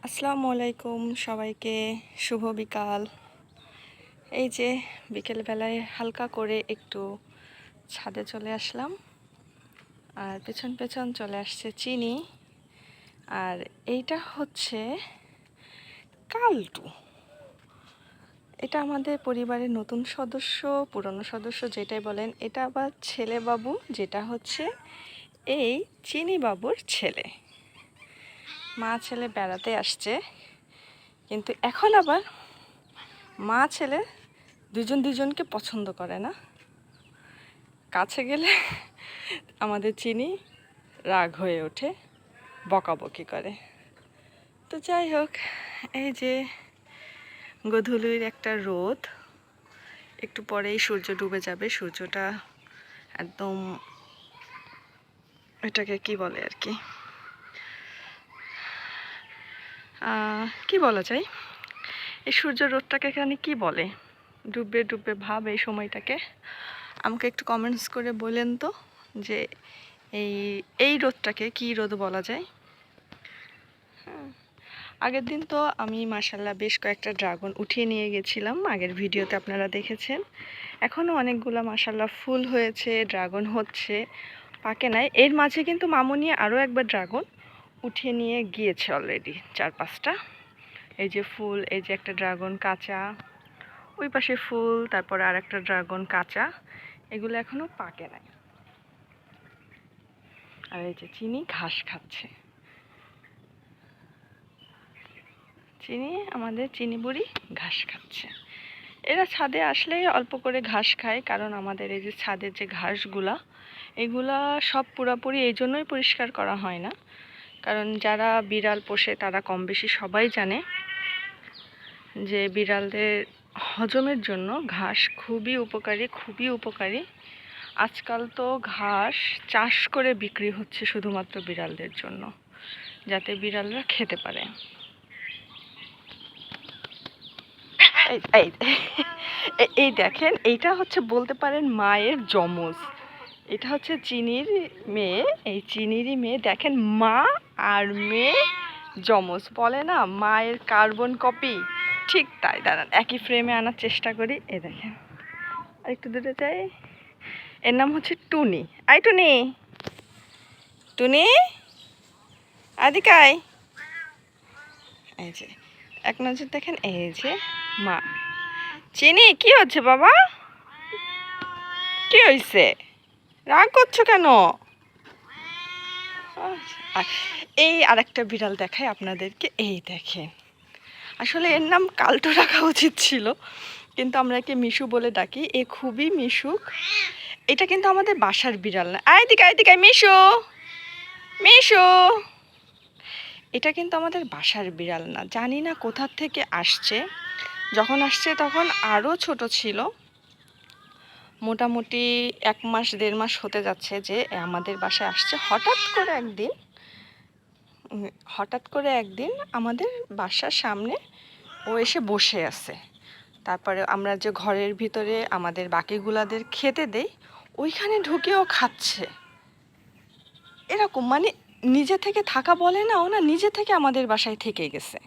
আসসালামু আলাইকুম সবাইকে, শুভ বিকাল। এই যে বিকেলবেলায় হালকা করে একটু ছাদে চলে আসলাম, আর পেছন পেছন চলে আসছে চিনি। আর এইটা হচ্ছে কালটু। এটা আমাদের পরিবারের নতুন সদস্য, পুরনো সদস্য যেটাই বলেন। এটা আবার ছেলে বাবু, যেটা হচ্ছে এই চিনি বাবুর ছেলে। মা ছেলে বেড়াতে আসছে, কিন্তু এখন আবার মা ছেলে দুজন দুজনকে পছন্দ করে না। কাছে গেলে আমাদের চিনি রাগ হয়ে ওঠে, বকাবকি করে। তো যাই হোক, এই যে গোধূলির একটা রোদ, একটু পরেই সূর্য ডুবে যাবে। সূর্যটা একদম, এটাকে কি বলে আর কি, কি বলা যায়, এই সূর্য রোদটাকে এখানে কি বলে, ডুববে ডুববে ভাব এই সময়টাকে। আমাকে একটু কমেন্টস করে বলেন তো যে এই এই রোদটাকে কি রোদ বলা যায়। আগের দিন তো আমি মাশাল্লাহ বেশ কয়েকটা ড্রাগন উঠিয়ে নিয়ে গেছিলাম, আগের ভিডিওতে আপনারা দেখেছেন। এখনও অনেকগুলো মাশাল্লাহ ফুল হয়েছে, ড্রাগন হচ্ছে, পাকে নাই। এর মাঝে কিন্তু মামুনি আরও একবার ড্রাগন উঠিয়ে নিয়ে গিয়েছে অলরেডি 4-5টা। এই যে ফুল, এই যে একটা ড্রাগন কাঁচা, ওই পাশে ফুল, তারপরে আর একটা ড্রাগন কাঁচা, এগুলো এখনও পাকে নাই। আর এই যে চিনি ঘাস খাচ্ছে। চিনি, আমাদের চিনি বুড়ি ঘাস খাচ্ছে। এরা ছাদে আসলেই অল্প করে ঘাস খায়, কারণ আমাদের এই যে ছাদের যে ঘাসগুলা, এগুলা সব পুরাপুরি এই জন্যই পরিষ্কার করা হয় না, কারণ যারা বিড়াল পোষে তারা কম বেশি সবাই জানে যে বিড়ালদের হজমের জন্য ঘাস খুবই উপকারী, খুবই উপকারী। আজকাল তো ঘাস চাষ করে বিক্রি হচ্ছে শুধুমাত্র বিড়ালদের জন্য, যাতে বিড়ালরা খেতে পারে। এই এই দেখেন, এইটা হচ্ছে বলতে পারেন মায়ের যমজ। এটা হচ্ছে চিনির মেয়ে, এই চিনিরই মেয়ে। দেখেন, মা আর মেয়ে যমজ, বলে না মায়ের কার্বন কপি, ঠিক তাই। দাঁড়ান একই ফ্রেমে আনার চেষ্টা করি। এই দেখেন, আর একটু দূরে যাই। এর নাম হচ্ছে টুনি। আই টুনি, টুনি আদিকাই। এই যে এক নজর দেখেন, এই যে মা। চিনি, কি হচ্ছে বাবা, কি হয়েছে, রাগ করছো কেন? এই আরেকটা বিড়াল দেখায় আপনাদেরকে, এই দেখেন। আসলে এর নাম কালটু রাখা উচিত ছিল, কিন্তু আমরা একে মিশু বলে ডাকি। এ খুবই মিশুক। এটা কিন্তু আমাদের বাসার বিড়াল না। আয় দিকে মিশু, মিশু। এটা কিন্তু আমাদের বাসার বিড়াল না, জানি না কোথা থেকে আসছে। যখন আসছে তখন আরও ছোট ছিল, মোটামুটি 1-1.5 মাস হতে যাচ্ছে যে আমাদের বাসায় আসছে। হঠাৎ করে একদিন আমাদের বাসার সামনে ও এসে বসে আছে। তারপরে আমরা যে ঘরের ভিতরে আমাদের বাকিগুলাদের খেতে দেই, ওইখানে ঢুকেও খাচ্ছে। এরকম মানে নিজে থেকে থাকা বলে না, ও না নিজে থেকে আমাদের বাসায় থেকে গেছে,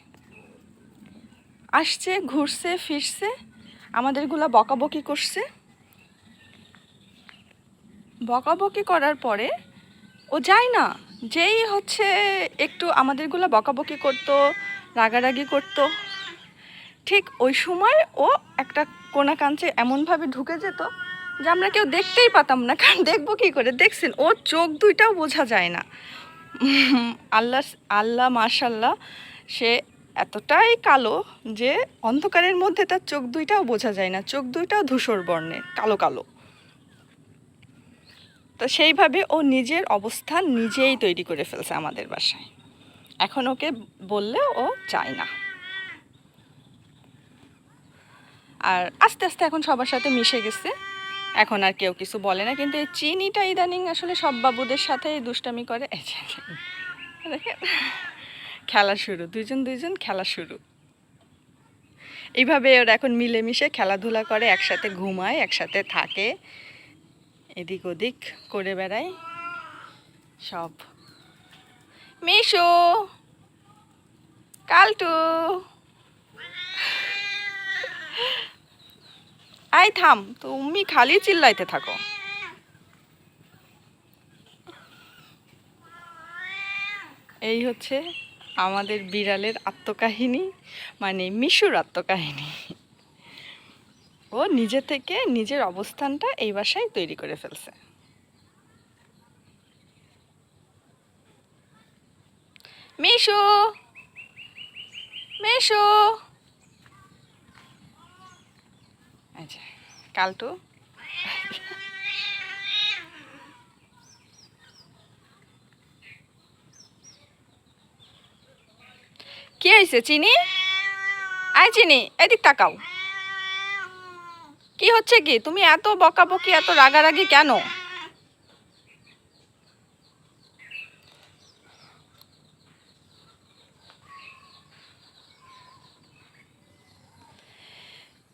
আসছে, ঘুরছে, ফিরছে, আমাদেরগুলা বকাবকি করছে। বকাবকি করার পরে ও যায় না, যেই হচ্ছে একটু আমাদেরগুলো বকাবকি করতো, রাগারাগি করতো, ঠিক ওই সময় ও একটা কোনা কাঞ্চে এমনভাবে ঢুকে যেত যে আমরা কেউ দেখতেই পাতাম না। কারণ দেখবো কী করে, দেখছেন ওর চোখ দুইটাও বোঝা যায় না। আল্লাহ আল্লাহ মাশাল্লাহ, সে এতটাই কালো যে অন্ধকারের মধ্যে তার চোখ দুইটাও বোঝা যায় না, চোখ দুইটাও ধূসর বর্ণের, কালো কালো। তো সেইভাবে ও নিজের অবস্থান নিজেই তৈরি করে ফেলছে আমাদের বাসায়। এখন ওকে বললেও ও চায় না। আর আস্তে আস্তে এখন সবার সাথে মিশে গেছে, এখন আর কেউ কিছু বলে না। কিন্তু এই চিনিটা ইদানিং আসলে সব বাবুদের সাথেই দুষ্টামি করে। দেখেন, খেলা শুরু, দুইজন খেলা শুরু। এইভাবে ওরা এখন মিলেমিশে খেলাধুলা করে, একসাথে ঘুমায়, একসাথে থাকে, এদিক ওদিক করে বেড়ায় সব। মিশু, কালটু, আই থাম, তুমি খালি চিল্লাইতে থাকো। এই হচ্ছে আমাদের বিড়ালের আত্মকাহিনী, মানে মিশুর আত্মকাহিনী। ও নিজে থেকে নিজের অবস্থানটা এই বাসায় তৈরি করে ফেলছে। মিশু, মিশু, আচ্ছা কালটু, কি হয়েছে চিনি? আই চিনি, এদিক তাকাও। কি হচ্ছে কি? তুমি এত বকাবকি, এত রাগারাগি কেন?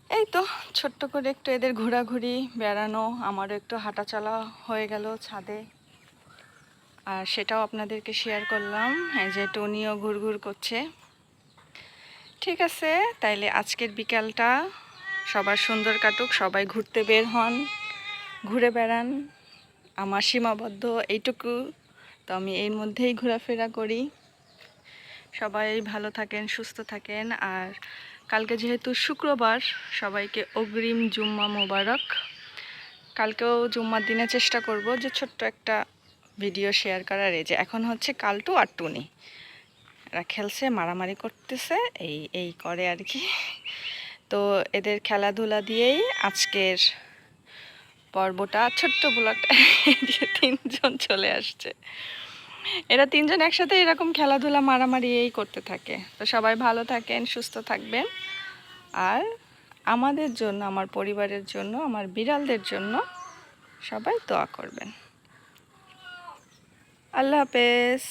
এই তো ছোট্ট করে একটু এদের ঘোরাঘুরি, বেড়ানো, আমারও একটু হাঁটা চলা হয়ে গেল ছাদে। আর সেটাও আপনাদেরকে শেয়ার করলাম, এই যে টনিও ঘুরঘুর করছে। ঠিক আছে, তাইলে আজকের বিকালটা সবার সুন্দর কাটুক, সবাই ঘুরতে বের হন, ঘুরে বেড়ান। আমার সীমাবদ্ধ এইটুকু, তো আমি এর মধ্যেই ঘোরাফেরা করি। সবাই ভালো থাকেন, সুস্থ থাকেন। আর কালকে যেহেতু শুক্রবার, সবাইকে অগ্রিম জুম্মা মোবারক। কালকেও জুম্মার দিনে চেষ্টা করব যে ছোট্ট একটা ভিডিও শেয়ার করার। এই যে এখন হচ্ছে কালটু আর টুনি, এরা খেলছে, মারামারি করতেছে, এই এই করে আর কি। তো এদের খেলাধুলা দিয়েই আজকের পর্বটা, ছোট্ট ব্লগটা তিনজন চলে আসছে। এরা তিনজন একসাথে এরকম খেলাধুলা, মারামারি এই করতে থাকে। তো সবাই ভালো থাকেন, সুস্থ থাকবেন। আর আমাদের জন্য, আমার পরিবারের জন্য, আমার বিড়ালদের জন্য সবাই দোয়া করবেন। আল্লাহ হাফেজ।